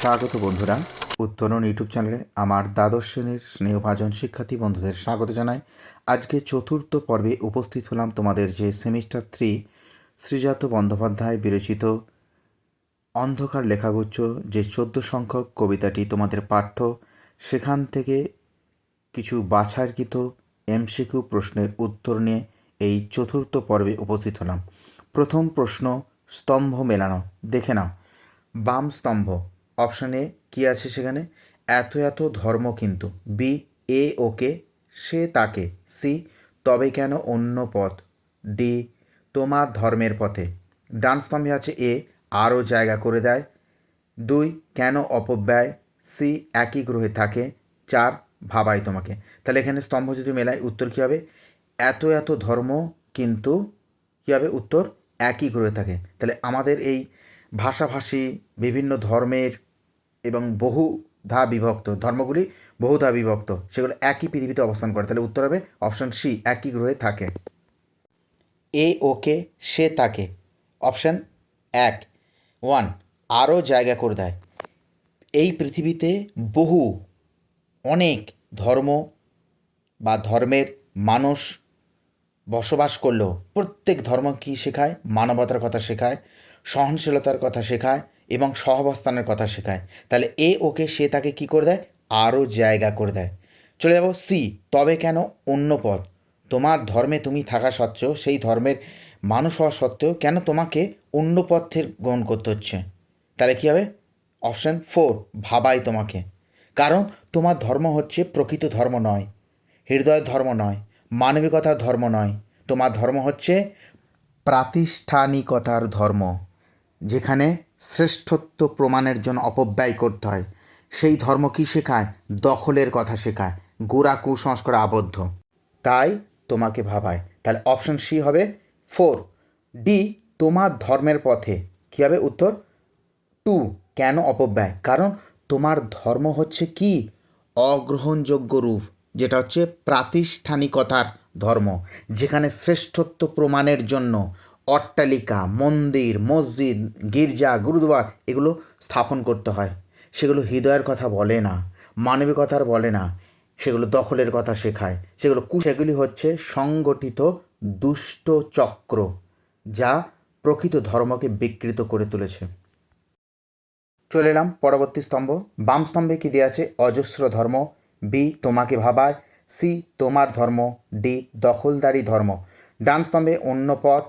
স্বাগত বন্ধুরা, উত্তরণ ইউটিউব চ্যানেলে আমার দ্বাদশ শ্রেণীর স্নেহভাজন শিক্ষার্থী বন্ধুদের স্বাগত জানাই। আজকে চতুর্থ পর্বে উপস্থিত হলাম তোমাদের যে সেমিস্টার 3 শ্রীজাত বন্দ্যোপাধ্যায় বিরচিত অন্ধকার লেখাগুচ্ছ যে 14 সংখ্যক কবিতাটি তোমাদের পাঠ্য, সেখান থেকে কিছু বাছাইকৃত এমসিকিউ প্রশ্নের উত্তর নিয়ে এই চতুর্থ পর্বে উপস্থিত হলাম। প্রথম প্রশ্ন, স্তম্ভ মেলানো। দেখে নাও, বাম স্তম্ভ অপশানে কি আছে? সেখানে এত এত ধর্ম কিন্তু, বি এ ওকে সে তাকে, সি তবে কেন অন্য পথ, ডি তোমার ধর্মের পথে। ডান স্তম্ভে আছে এ আরও জায়গা করে দেয়, 2 কেন অপব্যয়, সি একই গ্রহে থাকে, 4 ভাবাই তোমাকে। তাহলে এখানে স্তম্ভ যদি মেলায় উত্তর কী হবে? এত এত ধর্ম কিন্তু কী হবে? উত্তর একই গ্রহে থাকে। তাহলে আমাদের এই ভাষাভাষী বিভিন্ন ধর্মের এবং বহুধা বিভক্ত ধর্মগুলি বহুধা বিভক্ত, সেগুলো একই পৃথিবীতে অবস্থান করে। তাহলে উত্তর হবে অপশান সি, একই গ্রহে থাকে। এ ওকে সে তাকে অপশান 1 আরও জায়গা করে দেয়। এই পৃথিবীতে অনেক ধর্ম বা ধর্মের মানুষ বসবাস করলেও প্রত্যেক ধর্ম কী শেখায়? মানবতার কথা শেখায়, সহনশীলতার কথা শেখায় এবং সহাবস্থানের কথা শেখায়। তাহলে এ ওকে সে তাকে কী করে দেয়? আরও জায়গা করে দেয়। চলে যাব সি, তবে কেন অন্য পথ। তোমার ধর্মে তুমি থাকা সত্ত্বেও, সেই ধর্মের মানুষ হওয়া সত্ত্বেও কেন তোমাকে অন্য পথের গ্রহণ করতে হচ্ছে? তাহলে কী হবে? অপশান 4 ভাবাই তোমাকে। কারণ তোমার ধর্ম হচ্ছে প্রকৃত ধর্ম নয়, হৃদয়ের ধর্ম নয়, মানবিকতার ধর্ম নয়। তোমার ধর্ম হচ্ছে প্রাতিষ্ঠানিকতার ধর্ম, যেখানে শ্রেষ্ঠত্ব প্রমাণের জন্য অপব্যয় করতে হয়। সেই ধর্ম কী শেখায়? দখলের কথা শেখায়, গোড়া কুসংস্কারে আবদ্ধ। তাই তোমাকে ভাবায়। তাহলে অপশন সি হবে 4। ডি তোমার ধর্মের পথে কী হবে? উত্তর 2 কেন অপব্যয়। কারণ তোমার ধর্ম হচ্ছে কি? অগ্রহণযোগ্য রূপ, যেটা হচ্ছে প্রাতিষ্ঠানিকতার ধর্ম, যেখানে শ্রেষ্ঠত্ব প্রমাণের জন্য অট্টালিকা, মন্দির, মসজিদ, গির্জা, গুরুদুয়ার এগুলো স্থাপন করতে হয়। সেগুলো হৃদয়ের কথা বলে না, মানবিকতার বলে না, সেগুলো দখলের কথা শেখায়। সেগুলি হচ্ছে সংগঠিত দুষ্ট চক্র, যা প্রকৃত ধর্মকে বিকৃত করে তুলেছে। চলে এলাম পরবর্তী স্তম্ভ। বাম স্তম্ভে কী দেওয়া আছে? অজস্র ধর্ম, বি তোমাকে ভাবায়, সি তোমার ধর্ম, ডি দখলদারি ধর্ম। ডান স্তম্ভে অন্য পথ,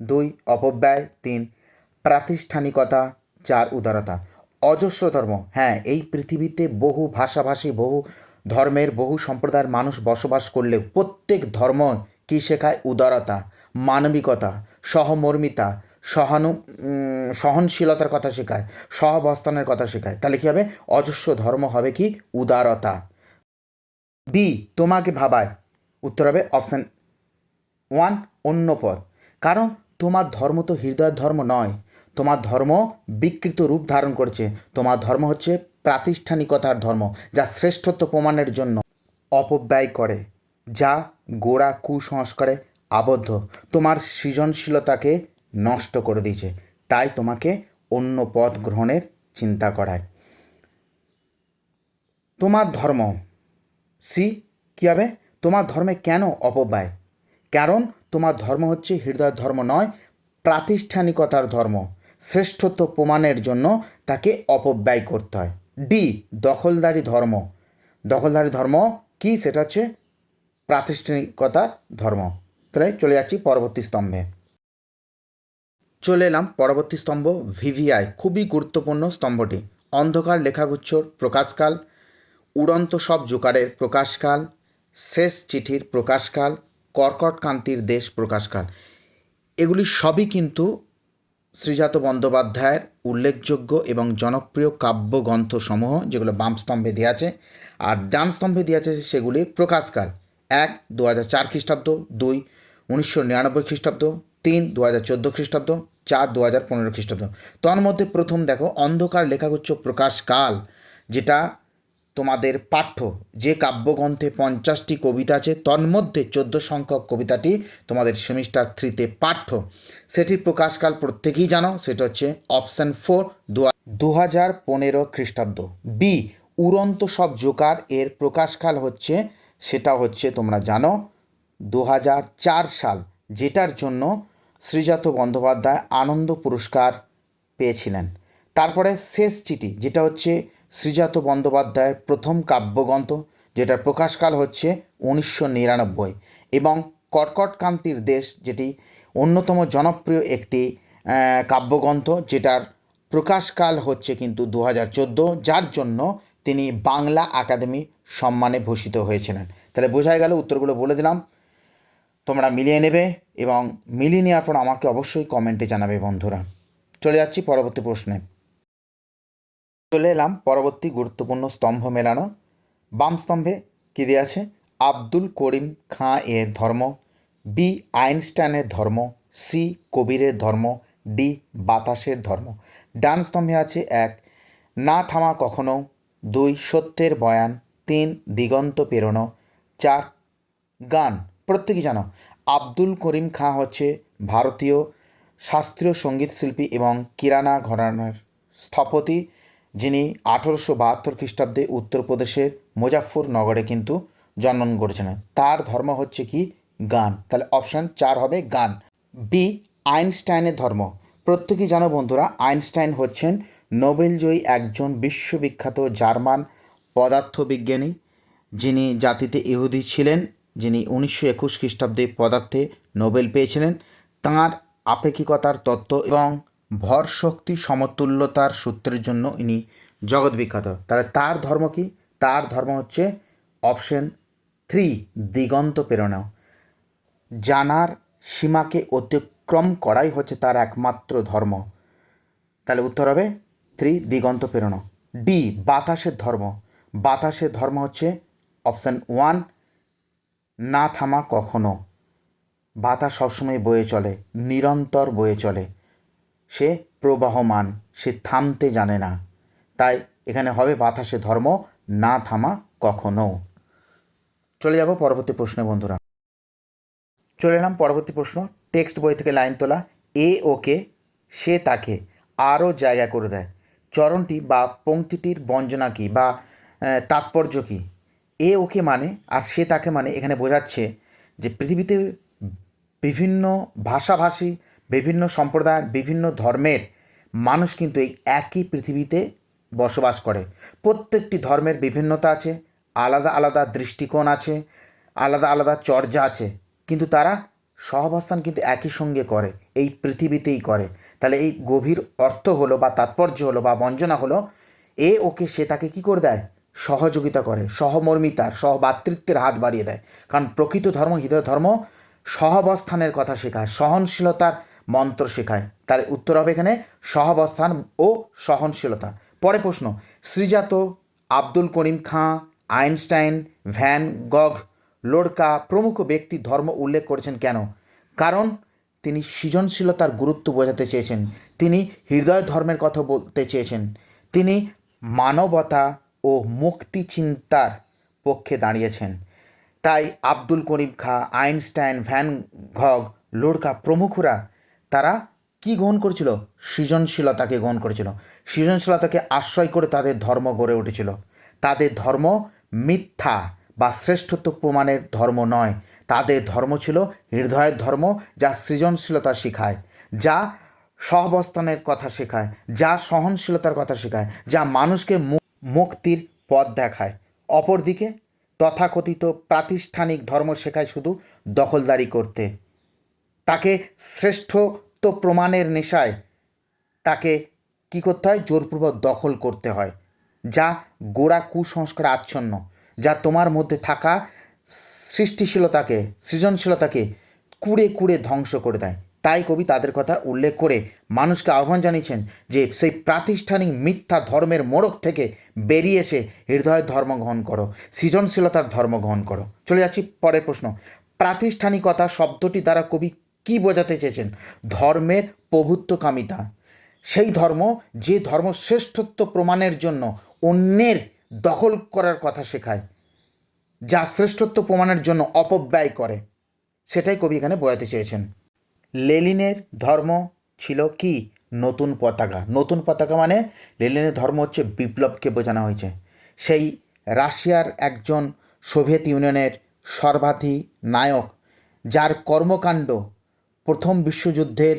2 অপব্যয়, 3 প্রাতিষ্ঠানিকতা, 4 উদারতা। অজস্র ধর্ম, হ্যাঁ, এই পৃথিবীতে বহু ভাষাভাষী, বহু ধর্মের, বহু সম্প্রদায়ের মানুষ বসবাস করলেও প্রত্যেক ধর্ম কী শেখায়? উদারতা, মানবিকতা, সহমর্মিতা, সহনশীলতার কথা শেখায়, সহাবস্থানের কথা শেখায়। তাহলে কী হবে? অজস্র ধর্ম হবে কি? উদারতা। বি তোমাকে ভাবায়, উত্তর হবে অপশান 1 অন্য পথ। কারণ তোমার ধর্ম তো হৃদয়ের ধর্ম নয়, তোমার ধর্ম বিকৃত রূপ ধারণ করছে। তোমার ধর্ম হচ্ছে প্রাতিষ্ঠানিকতার ধর্ম, যা শ্রেষ্ঠত্ব প্রমাণের জন্য অপব্যয় করে, যা গোড়া কুসংস্কারে আবদ্ধ, তোমার সৃজনশীলতাকে নষ্ট করে দিয়েছে। তাই তোমাকে অন্য পথ গ্রহণের চিন্তা করায়। তোমার ধর্ম, সি কী হবে? তোমার ধর্মে কেন অপব্যয়? কারণ তোমার ধর্ম হচ্ছে হৃদয়ের ধর্ম নয়, প্রাতিষ্ঠানিকতার ধর্ম, শ্রেষ্ঠত্ব প্রমাণের জন্য তাকে অপব্যয় করতে হয়। ডি দখলদারি ধর্ম। দখলদারি ধর্ম কি? সেটা হচ্ছে প্রাতিষ্ঠানিকতার ধর্ম। তাহলে চলে যাচ্ছি পরবর্তী স্তম্ভে। চলে এলাম পরবর্তী স্তম্ভ ভিভিআই, খুবই গুরুত্বপূর্ণ স্তম্ভটি। অন্ধকার লেখাগুচ্ছর প্রকাশকাল, উড়ন্ত সব জোকারের প্রকাশকাল, শেষ চিঠির প্রকাশকাল, কর্কটকান্তির দেশ প্রকাশকাল। এগুলি সবই কিন্তু শ্রীজাত বন্দ্যোপাধ্যায়ের উল্লেখযোগ্য এবং জনপ্রিয় কাব্যগ্রন্থসমূহ, যেগুলো বাম স্তম্ভে দেওয়া আছে। আর ডান স্তম্ভে দেওয়া আছে সেগুলির প্রকাশকাল: 1 2004 খ্রিস্টাব্দ, 2 1999 খ্রিস্টাব্দ, 3 2014 খ্রিস্টাব্দ, 4 2015 খ্রিস্টাব্দ। তন্মধ্যে প্রথম দেখো, অন্ধকার লেখাগুচ্ছ প্রকাশকাল, যেটা তোমাদের পাঠ্য, যে কাব্যগ্রন্থে 50টি কবিতা আছে, তন্মধ্যে 14 সংখ্যক কবিতাটি তোমাদের সেমিস্টার 3তে পাঠ্য। সেটির প্রকাশকাল প্রত্যেকেই জানো, সেটা হচ্ছে অপশান 4 2015 খ্রিস্টাব্দ। বি উড়ন্ত সব জোকার এর প্রকাশকাল হচ্ছে, সেটা হচ্ছে তোমরা জানো 2004 সাল, যেটার জন্য শ্রীজাত বন্দ্যোপাধ্যায় আনন্দ পুরস্কার পেয়েছিলেন। তারপরে শেষ চিঠি, যেটা হচ্ছে শ্রীজাত বন্দ্যোপাধ্যায়ের প্রথম কাব্যগ্রন্থ, যেটার প্রকাশকাল হচ্ছে 1999, এবং কর্কটকান্তির দেশ, যেটি অন্যতম জনপ্রিয় একটি কাব্যগ্রন্থ, যেটার প্রকাশকাল হচ্ছে কিন্তু 2014, যার জন্য তিনি বাংলা একাডেমি সম্মানে ভূষিত হয়েছিলেন। তাহলে বোঝাই গেল, উত্তরগুলো বলে দিলাম, তোমরা মিলিয়ে নেবে এবং মিলিয়ে নেওয়ার পর আমাকে অবশ্যই কমেন্টে জানাবে বন্ধুরা। চলে যাচ্ছি পরবর্তী প্রশ্নে। চলে এলাম পরবর্তী গুরুত্বপূর্ণ স্তম্ভ মেলানো। বাম স্তম্ভে কী দেওয়া আছে? আব্দুল করিম খাঁ এর ধর্ম, বি আইনস্টাইনের ধর্ম, সি কবিরের ধর্ম, ডি বাতাসের ধর্ম। ডান স্তম্ভে আছে 1 না থামা কখনো, 2 সত্যের বয়ান, 3 দিগন্ত পেরোনো, 4 গান। প্রত্যেকেই জানো আব্দুল করিম খাঁ হচ্ছে ভারতীয় শাস্ত্রীয় সঙ্গীত শিল্পী এবং কিরানা ঘরানার স্থপতি, যিনি 1872 খ্রিস্টাব্দে উত্তরপ্রদেশের মুজাফফরনগরে কিন্তু জন্মগ্রহণ করেছিলেন। তার ধর্ম হচ্ছে কি? গান। তাহলে অপশান 4 হবে গান। বি আইনস্টাইনের ধর্ম। প্রত্যেকেই জানো বন্ধুরা, আইনস্টাইন হচ্ছেন নোবেলজয়ী একজন বিশ্ববিখ্যাত জার্মান পদার্থবিজ্ঞানী, যিনি জাতিতে ইহুদি ছিলেন, যিনি 1921 খ্রিস্টাব্দে পদার্থে নোবেল পেয়েছিলেন। তাঁর আপেক্ষিকতার তত্ত্ব এবং ভর শক্তি সমতুল্যতার সূত্রের জন্য ইনি জগৎ বিখ্যাত। তাহলে তার ধর্ম কি? তার ধর্ম হচ্ছে অপশন 3 দিগন্ত প্রেরণা। জানার সীমাকে অতিক্রম করাই হচ্ছে তার একমাত্র ধর্ম। তাহলে উত্তর হবে 3 দিগন্ত প্রেরণা। ডি বাতাসের ধর্ম। বাতাসের ধর্ম হচ্ছে অপশান 1 না থামা কখনো। বাতাস সবসময় বয়ে চলে, নিরন্তর বয়ে চলে, সে প্রবাহমান, সে থামতে জানে না। তাই এখানে হবে বাতাসের ধর্ম না থামা কখনো। চলে যাব পরবর্তী প্রশ্নে বন্ধুরা। চলে এলাম পরবর্তী প্রশ্ন। টেক্সট বই থেকে লাইন তোলা। এ ওকে, সে তাকে আরও জায়গা করে দেয়। চরণটি বা পংক্তিটির বঞ্জনা কী বা তাৎপর্য কী? এ ওকে মানে আর সে তাকে মানে এখানে বোঝাচ্ছে যে পৃথিবীতে বিভিন্ন ভাষাভাষী, বিভিন্ন সম্প্রদায়, বিভিন্ন ধর্মের মানুষ কিন্তু এই একই পৃথিবীতে বসবাস করে। প্রত্যেকটি ধর্মের বিভিন্নতা আছে, আলাদা আলাদা দৃষ্টিকোণ আছে, আলাদা আলাদা চর্যা আছে, কিন্তু তারা সহাবস্থান কিন্তু একই সঙ্গে করে, এই পৃথিবীতেই করে। তাহলে এই গভীর অর্থ হলো বা তাৎপর্য হলো বা বঞ্জনা হলো, এ ওকে সে তাকে কী করে দেয়? সহযোগিতা করে, সহমর্মিতার, সহভাতৃত্বের হাত বাড়িয়ে দেয়। কারণ প্রকৃত ধর্ম, হৃদয় ধর্ম সহাবস্থানের কথা শেখায়, সহনশীলতার মন্ত্র শেখায়। তার উত্তর হবে এখানে সহাবস্থান ও সহনশীলতা। পরে প্রশ্ন, Srijato, Abdul Karim Khan, Einstein, van গঘ, Lorca প্রমুখ ব্যক্তি ধর্ম উল্লেখ করেছেন কেন? কারণ তিনি সৃজনশীলতার গুরুত্ব বোঝাতে চেয়েছেন, তিনি হৃদয় ধর্মের কথা বলতে চেয়েছেন, তিনি মানবতা ও মুক্তি চিন্তার পক্ষে দাঁড়িয়েছেন। তাই Abdul Karim Khan, Einstein, van গঘ, Lorca প্রমুখরা তারা কি গ্রহণ করেছিল? সৃজনশীলতাকে গ্রহণ করেছিল। সৃজনশীলতাকে আশ্রয় করে তাদের ধর্ম গড়ে উঠেছিল। তাদের ধর্ম মিথ্যা বা শ্রেষ্ঠত্ব প্রমাণের ধর্ম নয়, তাদের ধর্ম ছিল হৃদয়ের ধর্ম, যা সৃজনশীলতা শেখায়, যা সহাবস্থানের কথা শেখায়, যা সহনশীলতার কথা শেখায়, যা মানুষকে মুক্তির পথ দেখায়। অপরদিকে তথাকথিত প্রাতিষ্ঠানিক ধর্ম শেখায় শুধু দখলদারি করতে, তাকে শ্রেষ্ঠত্ব প্রমাণের নেশায় তাকে কী করতে হয়? জোরপূর্বক দখল করতে হয়, যা গোড়া কুসংস্কার আচ্ছন্ন, যা তোমার মধ্যে থাকা সৃষ্টিশীলতাকে, সৃজনশীলতাকে কুড়ে কুড়ে ধ্বংস করে দেয়। তাই কবি তাদের কথা উল্লেখ করে মানুষকে আহ্বান জানিয়েছেন যে সেই প্রাতিষ্ঠানিক মিথ্যা ধর্মের মোড়ক থেকে বেরিয়ে এসে হৃদয়ের ধর্ম গ্রহণ করো, সৃজনশীলতার ধর্ম গ্রহণ করো। চলে যাচ্ছি পরের প্রশ্ন। প্রাতিষ্ঠানিকতা শব্দটি দ্বারা কবি কী বোঝাতে চেয়েছেন? ধর্মের প্রভুত্বকামিতা, সেই ধর্ম যে ধর্ম শ্রেষ্ঠত্ব প্রমাণের জন্য অন্যের দখল করার কথা শেখায়, যা শ্রেষ্ঠত্ব প্রমাণের জন্য অপব্যয় করে, সেটাই কবি এখানে বোঝাতে চেয়েছেন। লেনিনের ধর্ম ছিল কি? নতুন পতাকা। নতুন পতাকা মানে লেনিনের ধর্ম হচ্ছে বিপ্লবকে বোঝানো হয়েছে। সেই রাশিয়ার একজন সোভিয়েত ইউনিয়নের সর্বাধিনায়ক, যার কর্মকাণ্ড প্রথম বিশ্বযুদ্ধের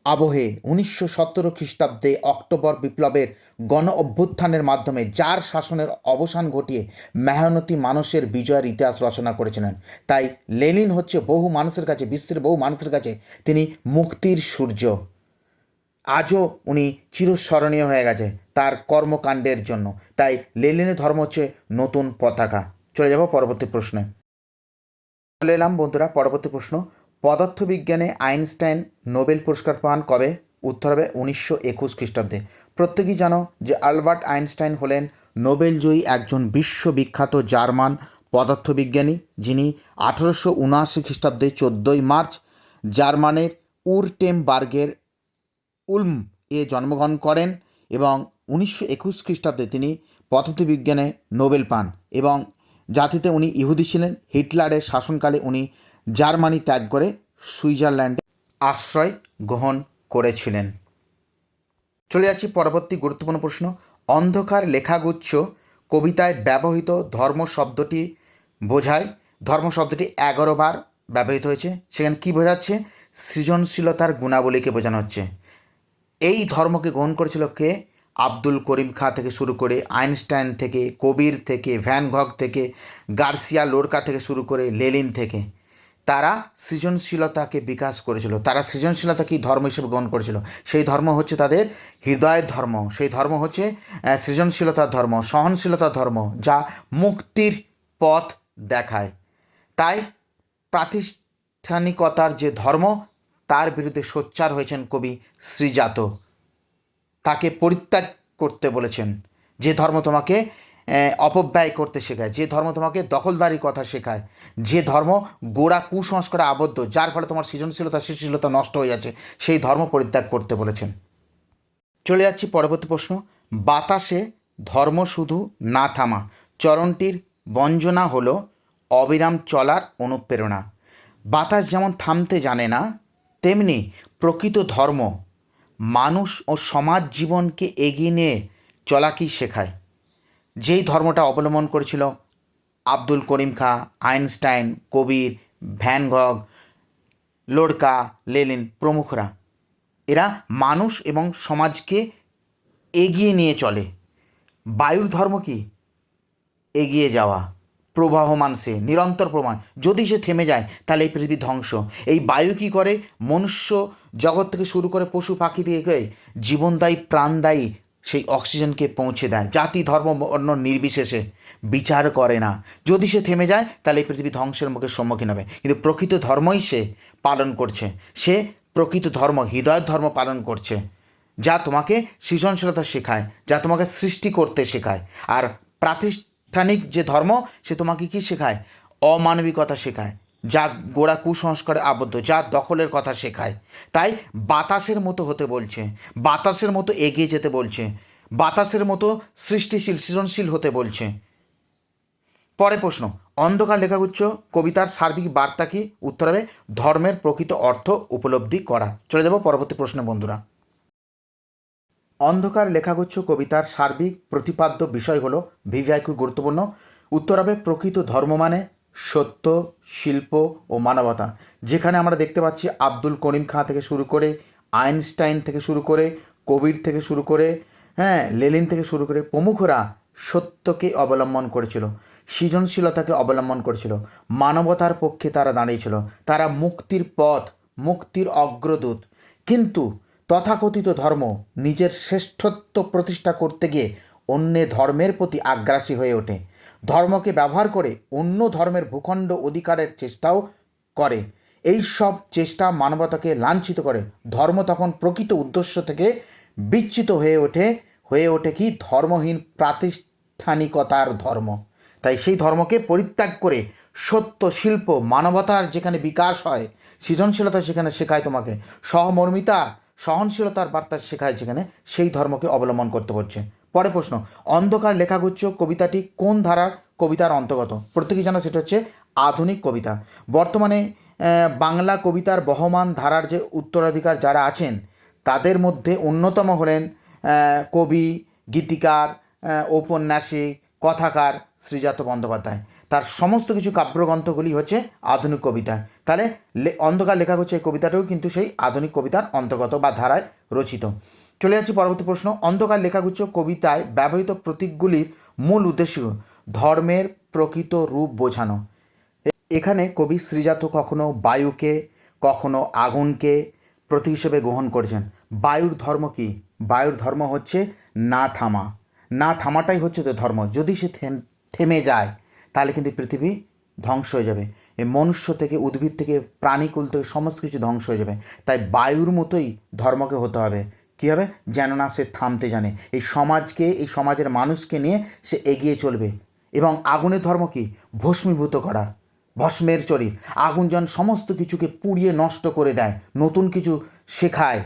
আবহে 1917 খ্রিস্টাব্দে অক্টোবর বিপ্লবের গণ অভ্যুত্থানের মাধ্যমে যার শাসনের অবসান ঘটিয়ে মেহনতি মানুষের বিজয়ের ইতিহাস রচনা করেছিলেন। তাই লেনিন হচ্ছে বহু মানুষের কাছে, বিশ্বের বহু মানুষের কাছে তিনি মুক্তির সূর্য। আজও উনি চিরস্মরণীয় হয়ে গেছে তার কর্মকাণ্ডের জন্য। তাই লেনিনের ধর্ম হচ্ছে নতুন পতাকা। চলে যাব পরবর্তী প্রশ্নে। চলে এলাম বন্ধুরা পরবর্তী প্রশ্ন। পদার্থবিজ্ঞানে আইনস্টাইন নোবেল পুরস্কার পান কবে? উত্তর হবে 1921 খ্রিস্টাব্দে। প্রত্যেকেই জানো যে আলবার্ট আইনস্টাইন হলেন নোবেলজয়ী একজন বিশ্ববিখ্যাত জার্মান পদার্থবিজ্ঞানী, যিনি 1879 খ্রিস্টাব্দে 14ই মার্চ জার্মানের উরটেমবার্গের উলম এ জন্মগ্রহণ করেন এবং 1921 খ্রিস্টাব্দে তিনি পদার্থবিজ্ঞানে নোবেল পান এবং জাতিতে উনি ইহুদি ছিলেন। হিটলারের শাসনকালে উনি জার্মানি ত্যাগ করে সুইজারল্যান্ডে আশ্রয় গ্রহণ করেছিলেন। চলে যাচ্ছি পরবর্তী গুরুত্বপূর্ণ প্রশ্ন। অন্ধকার লেখাগুচ্ছ কবিতায় ব্যবহৃত ধর্ম শব্দটি বোঝায়। ধর্ম শব্দটি 11 বার ব্যবহৃত হয়েছে। সেখানে কী বোঝাচ্ছে? সৃজনশীলতার গুণাবলীকে বোঝানো হচ্ছে। এই ধর্মকে গ্রহণ করেছিল কে? আব্দুল করিম খাঁ থেকে শুরু করে আইনস্টাইন থেকে, কবির থেকে, ভ্যান গঘ থেকে, গার্সিয়া লোরকা থেকে শুরু করে লেনিন থেকে, তারা সৃজনশীলতাকে বিকাশ করেছিল। তারা সৃজনশীলতাকেই ধর্ম হিসেবে গ্রহণ করেছিল। সেই ধর্ম হচ্ছে তাদের হৃদয়ের ধর্ম। সেই ধর্ম হচ্ছে সৃজনশীলতার ধর্ম, সহনশীলতার ধর্ম, যা মুক্তির পথ দেখায়। তাই প্রাতিষ্ঠানিকতার যে ধর্ম, তার বিরুদ্ধে সোচ্চার হয়েছেন কবি শ্রীজাত। তাকে পরিত্যাগ করতে বলেছেন। যে ধর্ম তোমাকে অপব্যয় করতে শেখায়, যে ধর্ম তোমাকে দখলদারির কথা শেখায়, যে ধর্ম গোড়া কুসংস্কারে আবদ্ধ, যার ফলে তোমার সৃজনশীলতা নষ্ট হয়ে যাচ্ছে, সেই ধর্ম পরিত্যাগ করতে বলেছেন। চলে যাচ্ছি পরবর্তী প্রশ্ন। বাতাসে ধর্ম শুধু না থামা চরণটির বঞ্জনা হলো অবিরাম চলার অনুপ্রেরণা। বাতাস যেমন থামতে জানে না, তেমনি প্রকৃত ধর্ম মানুষ ও সমাজ জীবনকে এগিয়ে নিয়ে চলাকেই শেখায়। যেই ধর্মটা অবলম্বন করেছিল আব্দুল করিম খাঁ, আইনস্টাইন, কবির, ভ্যান গঘ, লোরকা, লেনিন প্রমুখরা, এরা মানুষ এবং সমাজকে এগিয়ে নিয়ে চলে। বায়ুর ধর্ম কি? এগিয়ে যাওয়া, প্রবাহমান, সে নিরন্তর প্রমাণ। যদি সে থেমে যায় তাহলে এই পৃথিবী ধ্বংস। এই বায়ু কী করে? মনুষ্য জগৎ থেকে শুরু করে পশু পাখি থেকে জীবনদায়ী প্রাণদায়ী সেই অক্সিজেনকে পৌঁছে দেয়। জাতি ধর্ম অন্য নির্বিশেষে বিচার করে না। যদি সে থেমে যায় তাহলে এই পৃথিবী ধ্বংসের মুখে সম্মুখীন হবে। কিন্তু প্রকৃত ধর্মই সে পালন করছে। সে প্রকৃত ধর্ম, হৃদয়ের ধর্ম পালন করছে, যা তোমাকে সৃজনশীলতা শেখায়, যা তোমাকে সৃষ্টি করতে শেখায়। আর প্রাতিষ্ঠানিক যে ধর্ম, সে তোমাকে কী শেখায়? অমানবিকতা শেখায়, যা গোড়া কুসংস্কারে আবদ্ধ, যা দখলের কথা শেখায়। তাই বাতাসের মতো হতে বলছে, বাতাসের মতো এগিয়ে যেতে বলছে, বাতাসের মতো সৃষ্টিশীল সৃজনশীল হতে বলছে। পরে প্রশ্ন। অন্ধকার লেখাগুচ্ছ কবিতার সার্বিক বার্তা কি? উত্তর হবে ধর্মের প্রকৃত অর্থ উপলব্ধি করা। চলে যাব পরবর্তী প্রশ্নে বন্ধুরা। অন্ধকার লেখাগুচ্ছ কবিতার সার্বিক প্রতিপাদ্য বিষয় হলো ভিভিআইকিউ গুরুত্বপূর্ণ। উত্তর হবে প্রকৃত ধর্ম মানে সত্য, শিল্প ও মানবতা। যেখানে আমরা দেখতে পাচ্ছি আব্দুল করিম খাঁ থেকে শুরু করে, আইনস্টাইন থেকে শুরু করে, কবির থেকে শুরু করে, লেনিন থেকে শুরু করে প্রমুখরা সত্যকে অবলম্বন করেছিল, সৃজনশীলতাকে অবলম্বন করেছিল, মানবতার পক্ষে তারা দাঁড়িয়েছিল। তারা মুক্তির পথ, মুক্তির অগ্রদূত। কিন্তু তথাকথিত ধর্ম নিজের শ্রেষ্ঠত্ব প্রতিষ্ঠা করতে গিয়ে অন্য ধর্মের প্রতি আগ্রাসী হয়ে ওঠে। ধর্মকে ব্যবহার করে অন্য ধর্মের ভূখণ্ড অধিকারের চেষ্টাও করে। এই সব চেষ্টা মানবতাকে লাঞ্ছিত করে। ধর্ম তখন প্রকৃত উদ্দেশ্য থেকে বিচ্যুত হয়ে ওঠে কি? ধর্মহীন প্রাতিষ্ঠানিকতার ধর্ম। তাই সেই ধর্মকে পরিত্যাগ করে সত্য, শিল্প, মানবতার যেখানে বিকাশ হয়, সৃজনশীলতা যেখানে শেখায়, তোমাকে সহমর্মিতা, সহনশীলতার বার্তা শেখায় যেখানে, সেই ধর্মকে অবলম্বন করতে হচ্ছে। পরে প্রশ্ন। অন্ধকার লেখাগুচ্ছ কবিতাটি কোন ধারার কবিতার অন্তর্গত? প্রত্যেকেই জানো সেটা হচ্ছে আধুনিক কবিতা। বর্তমানে বাংলা কবিতার বহমান ধারার যে উত্তরাধিকার যারা আছেন, তাদের মধ্যে অন্যতম হলেন কবি, গীতিকার, ঔপন্যাসিক, কথাকার শ্রীজাত বন্দ্যোপাধ্যায়। তার সমস্ত কিছু কাব্যগ্রন্থগুলি হচ্ছে আধুনিক কবিতা। তাহলে অন্ধকার লেখাগুচ্ছ এই কবিতাটাও কিন্তু সেই আধুনিক কবিতার অন্তর্গত বা ধারায় রচিত। চলে যাচ্ছি পরবর্তী প্রশ্ন। অন্ধকার লেখাগুচ্ছ কবিতায় ব্যবহৃত প্রতীকগুলির মূল উদ্দেশ্য ধর্মের প্রকৃত রূপ বোঝানো। এখানে কবি শ্রীজাত কখনো বায়ুকে, কখনো আগুনকে প্রতীক হিসেবে গ্রহণ করেছেন। বায়ুর ধর্ম কি? বায়ুর ধর্ম হচ্ছে না থামা। না থামাটাই হচ্ছে তো ধর্ম। যদি সে থেমে যায় তাহলে কিন্তু পৃথিবী ধ্বংস হয়ে যাবে। এই মনুষ্য থেকে, উদ্ভিদ থেকে, প্রাণীকুল থেকে সমস্ত কিছু ধ্বংস হয়ে যাবে। তাই বায়ুর মতোই ধর্মকে হতে হবে। কী হবে? যেন না সে থামতে জানে। এই সমাজকে, এই সমাজের মানুষকে নিয়ে সে এগিয়ে চলবে। এবং আগুনের ধর্ম কি? ভস্মীভূত করা, ভস্মের চরিত। আগুন যেন সমস্ত কিছুকে পুড়িয়ে নষ্ট করে দেয়, নতুন কিছু শেখায়।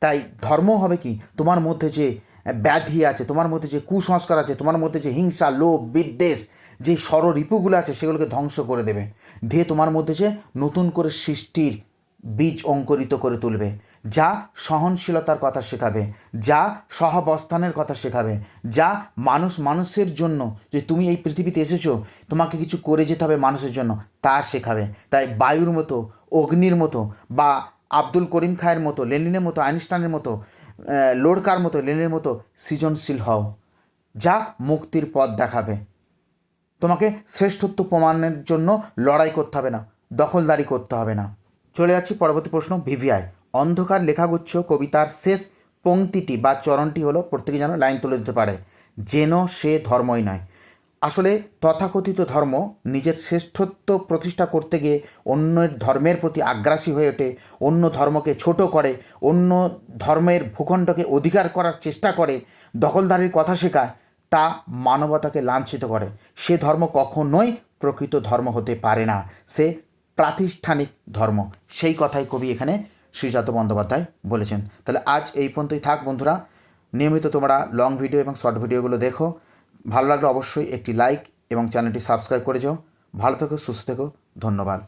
তাই ধর্ম হবে কি? তোমার মধ্যে যে ব্যাধি আছে, তোমার মধ্যে যে কুসংস্কার আছে, তোমার মধ্যে যে হিংসা, লোভ, বিদ্বেষ, যে ষড়রিপুগুলো আছে সেগুলোকে ধ্বংস করে দেবে। দিয়ে তোমার মধ্যে যে নতুন করে সৃষ্টির বীজ অঙ্কুরিত করে তুলবে। যা সহনশীলতার কথা শেখাবে, যা সহাবস্থানের কথা শেখাবে, যা মানুষের জন্য, যে তুমি এই পৃথিবীতে এসেছো, তোমাকে কিছু করে যেতে হবে মানুষের জন্য, তা শেখাবে। তাই বায়ুর মতো, অগ্নির মতো, বা আব্দুল করিম খায়ের মতো, লেনিনের মতো, আইনস্টাইনের মতো, লোরকার মতো, লেনিনের মতো সৃজনশীল হও, যা মুক্তির পথ দেখাবে। তোমাকে শ্রেষ্ঠত্ব প্রমাণের জন্য লড়াই করতে হবে না, দখলদারি করতে হবে না। চলে যাচ্ছি পরবর্তী প্রশ্ন। ভিভিআই। অন্ধকার লেখাগুচ্ছ কবিতার শেষ পংক্তিটি বা চরণটি হলো, প্রত্যেকে যেন লাইন তুলে দিতে পারে, যেন সে ধর্মই নয়। আসলে তথাকথিত ধর্ম নিজের শ্রেষ্ঠত্ব প্রতিষ্ঠা করতে গিয়ে অন্যের ধর্মের প্রতি আগ্রাসী হয়ে ওঠে, অন্য ধর্মকে ছোট করে, অন্য ধর্মের ভূখণ্ডকে অধিকার করার চেষ্টা করে, দখলদারির কথা শেখায়, তা মানবতাকে লাঞ্ছিত করে। সে ধর্ম কখনোই প্রকৃত ধর্ম হতে পারে না, সে প্রাতিষ্ঠানিক ধর্ম। সেই কথাই কবি এখানে শ্রীজাত বন্দ্যোপাধ্যায় বলেছেন। তাহলে আজ এই পর্যন্তই থাক বন্ধুরা। নিয়মিত তোমরা লং ভিডিও এবং শর্ট ভিডিওগুলো দেখো। ভালো লাগলে অবশ্যই একটি লাইক এবং চ্যানেলটি সাবস্ক্রাইব করে যাও। ভালো থেকো, সুস্থ থেকো, ধন্যবাদ।